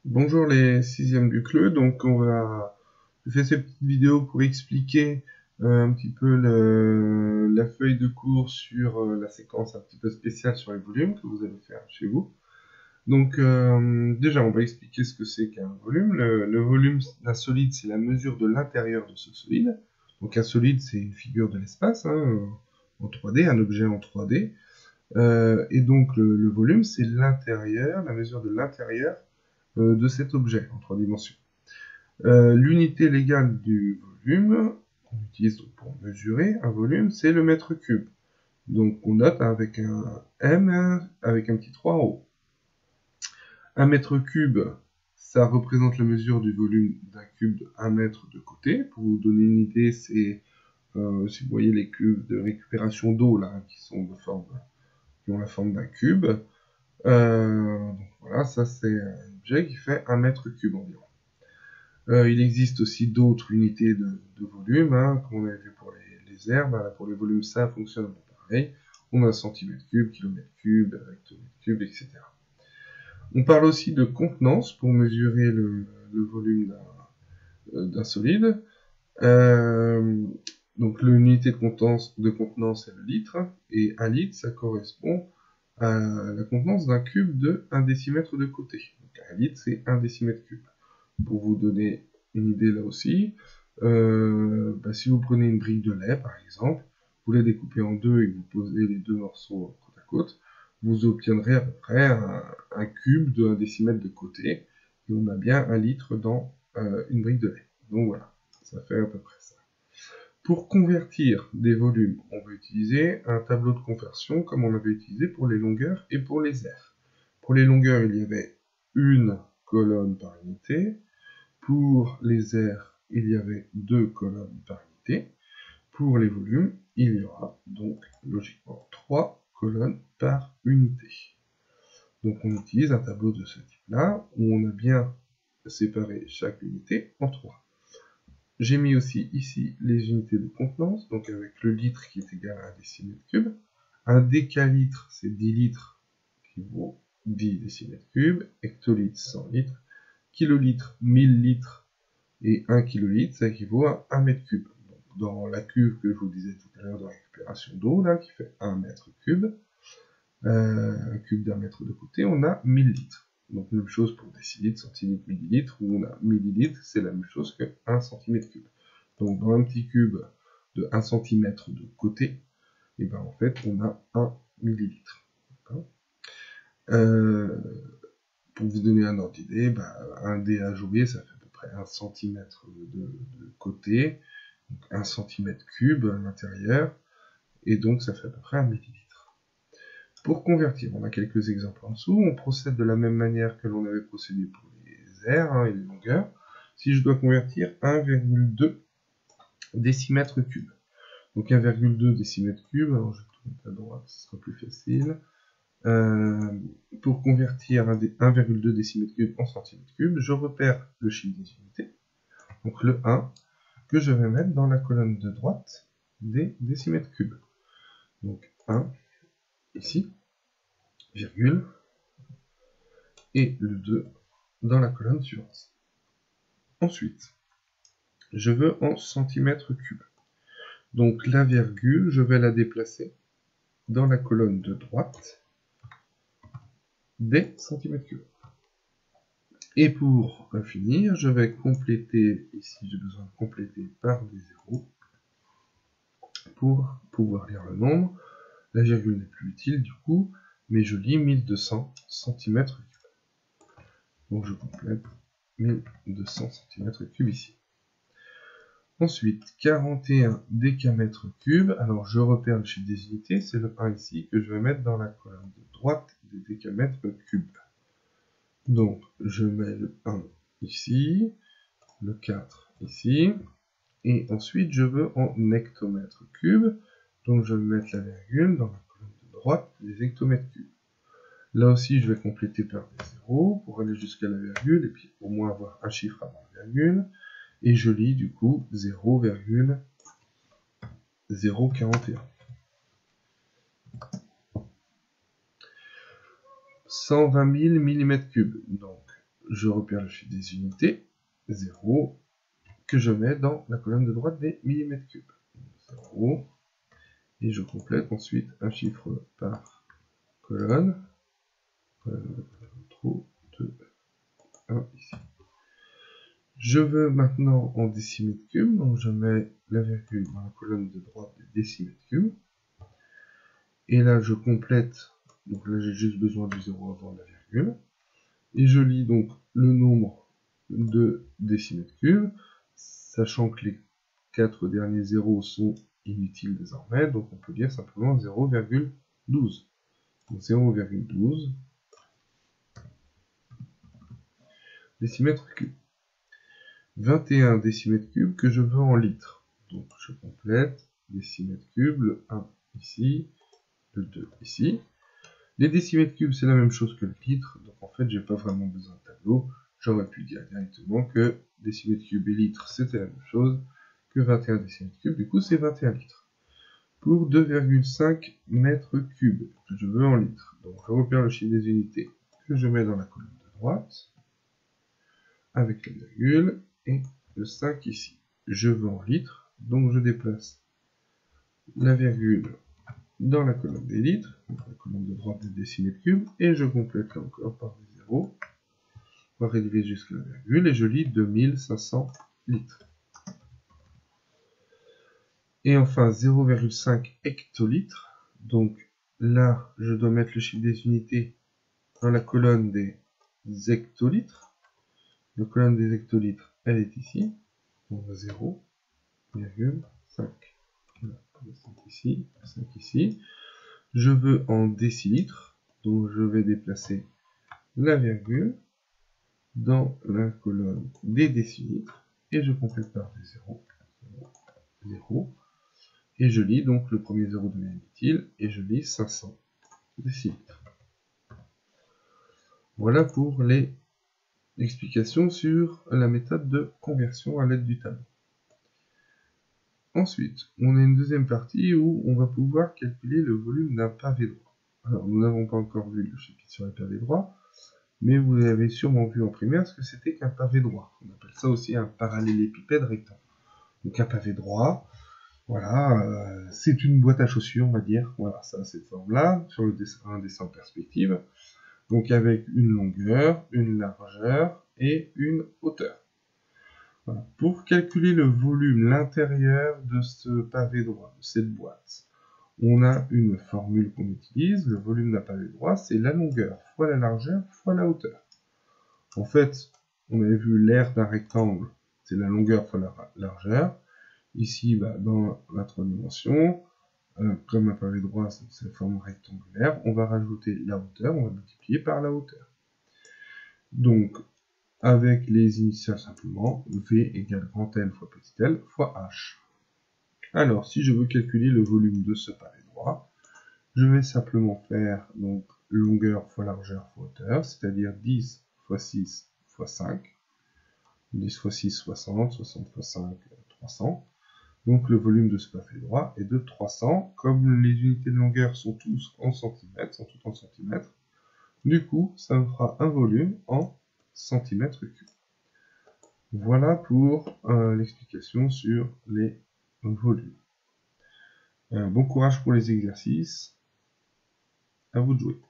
Bonjour les sixièmes du CLE, je fais cette petite vidéo pour expliquer un petit peu la feuille de cours sur la séquence un petit peu spéciale sur les volumes que vous allez faire chez vous. Déjà on va expliquer ce que c'est qu'un volume. Le volume d'un solide, c'est la mesure de l'intérieur de ce solide. Donc un solide, c'est une figure de l'espace en 3D, un objet en 3D. Et donc le volume, c'est l'intérieur, la mesure de l'intérieur de cet objet en 3 dimensions. L'unité légale du volume, qu'on utilise donc pour mesurer un volume, c'est le mètre cube. Donc on note avec un M avec un petit 3 en haut. Un mètre cube, ça représente la mesure du volume d'un cube de 1 mètre de côté. Pour vous donner une idée, c'est si vous voyez les cubes de récupération d'eau là, qui ont la forme d'un cube. Donc voilà, ça c'est un objet qui fait 1 mètre cube environ. Il existe aussi d'autres unités de volume, comme on avait vu pour les aires. Pour les volumes, ça fonctionne pareil. On a centimètre cube, kilomètre cube, hectomètre cube, etc. On parle aussi de contenance pour mesurer le volume d'un solide. Donc l'unité de contenance est le litre, et 1 litre, ça correspond à la contenance d'un cube de 1 décimètre de côté. Donc 1 litre, c'est 1 décimètre cube. Pour vous donner une idée là aussi, si vous prenez une brique de lait par exemple, vous la découpez en deux et que vous posez les deux morceaux côte à côte, vous obtiendrez à peu près un cube de 1 décimètre de côté, et on a bien 1 litre dans une brique de lait. Donc voilà, ça fait à peu près ça. Pour convertir des volumes, on va utiliser un tableau de conversion comme on avait utilisé pour les longueurs et pour les aires. Pour les longueurs, il y avait une colonne par unité. Pour les aires, il y avait 2 colonnes par unité. Pour les volumes, il y aura donc logiquement 3 colonnes par unité. Donc on utilise un tableau de ce type-là, où on a bien séparé chaque unité en 3. J'ai mis aussi ici les unités de contenance, donc avec le litre qui est égal à 1 décimètre cube. Un décalitre, c'est 10 litres qui vaut 10 décimètres cubes. Hectolitre, 100 litres. Kilolitre, 1000 litres. Et 1 kilolitre, ça équivaut à 1 mètre cube. Donc, dans la cuve que je vous disais tout à l'heure de récupération d'eau, là, qui fait 1 mètre cube, un cube d'un mètre de côté, on a 1000 litres. Donc même chose pour décilitres, centilitres, millilitres, où on a millilitres, c'est la même chose que 1 cm cube. Donc dans un petit cube de 1 cm de côté, et ben en fait on a 1 millilitre. Pour vous donner un ordre d'idée, un dé à jouer, ça fait à peu près 1 cm de côté, donc 1 cm cube à l'intérieur, et donc ça fait à peu près 1 millilitre. Pour convertir, on a quelques exemples en dessous. On procède de la même manière que l'on avait procédé pour les aires et les longueurs. Si je dois convertir 1,2 décimètre cube. Donc 1,2 décimètre cube, alors je tourne à droite, ce sera plus facile. Pour convertir 1,2 décimètre cube en centimètre cube, je repère le chiffre des unités, donc le 1, que je vais mettre dans la colonne de droite des décimètres cubes. Donc 1, ici, virgule, et le 2 dans la colonne suivante. Ensuite, je veux en centimètres cubes. Donc la virgule, je vais la déplacer dans la colonne de droite des centimètres cubes. Et pour finir, je vais compléter, ici j'ai besoin de compléter par des zéros, pour pouvoir lire le nombre. La virgule n'est plus utile du coup, mais je lis 1200 cm3. Donc je complète 1200 cm3 ici. Ensuite, 41 décamètres cubes. Alors je repère le chiffre des unités, c'est le 1 ici, que je vais mettre dans la colonne de droite des décamètres cubes. Donc je mets le 1 ici, le 4 ici, et ensuite je veux en hectomètres cubes. Donc je vais mettre la virgule dans la colonne de droite des hectomètres cubes. Là aussi je vais compléter par des zéros pour aller jusqu'à la virgule, et puis au moins avoir un chiffre avant la virgule. Et je lis du coup 0,041. 120 000 mm3. Donc je repère le chiffre des unités, 0, que je mets dans la colonne de droite des millimètres cubes. 0, et je complète ensuite un chiffre par colonne. 3, 2, 1 ici. Je veux maintenant en décimètres cubes, donc je mets la virgule dans la colonne de droite des décimètres cubes. Et là, je complète, donc là j'ai juste besoin du 0 avant la virgule. Et je lis donc le nombre de décimètres cubes, sachant que les 4 derniers zéros sont inutiles désormais, donc on peut dire simplement 0,12. Donc 0,12 décimètres cubes. 21 décimètres cubes que je veux en litres. Donc je complète décimètres cubes, le 1 ici, le 2 ici. Les décimètres cubes, c'est la même chose que le litre, donc en fait, j'ai pas vraiment besoin de tableau. J'aurais pu dire directement que décimètres cubes et litres, c'était la même chose que 21 décimètres cubes, du coup, c'est 21 litres. Pour 2,5 mètres cubes, que je veux en litres. Donc, je repère le chiffre des unités que je mets dans la colonne de droite, avec la virgule, et le 5 ici. Je veux en litres, donc je déplace la virgule dans la colonne des litres, donc la colonne de droite des décimètres cubes, et je complète là encore par des zéros, pour arriver jusqu'à la virgule, et je lis 2500 litres. Et enfin 0,5 hectolitres, donc là je dois mettre le chiffre des unités dans la colonne des hectolitres. La colonne des hectolitres, elle est ici, donc 0,5. Ici, 5 ici. Je veux en décilitres, donc je vais déplacer la virgule dans la colonne des décilitres, et je complète par des 0, 0, et je lis donc le premier 0 devient inutile, et je lis 500 décilitres. Voilà pour les explications sur la méthode de conversion à l'aide du tableau. Ensuite, on a une deuxième partie où on va pouvoir calculer le volume d'un pavé droit. Alors, nous n'avons pas encore vu le chapitre sur les pavés droits, mais vous avez sûrement vu en primaire ce que c'était qu'un pavé droit. On appelle ça aussi un parallélépipède rectangle. Donc un pavé droit, voilà, c'est une boîte à chaussures, on va dire. Voilà, ça a cette forme-là, sur un dessin en perspective. Donc avec une longueur, une largeur et une hauteur. Voilà. Pour calculer le volume, l'intérieur de ce pavé droit, de cette boîte, on a une formule qu'on utilise. Le volume d'un pavé droit, c'est la longueur fois la largeur fois la hauteur. En fait, on avait vu l'aire d'un rectangle, c'est la longueur fois la largeur. Ici, dans la 3 dimensions, comme un pavé droit, c'est la forme rectangulaire, on va rajouter la hauteur, on va multiplier par la hauteur. Donc, avec les initiales simplement, V égale grand L fois petit l fois H. Alors, si je veux calculer le volume de ce pavé droit, je vais simplement faire donc longueur fois largeur fois hauteur, c'est-à-dire 10 fois 6 fois 5. 10 fois 6, 60, 60 fois 5, 300. Donc le volume de ce pavé droit est de 300. Comme les unités de longueur sont toutes en centimètres, du coup, ça me fera un volume en centimètres cubes. Voilà pour l'explication sur les volumes. Bon courage pour les exercices. À vous de jouer.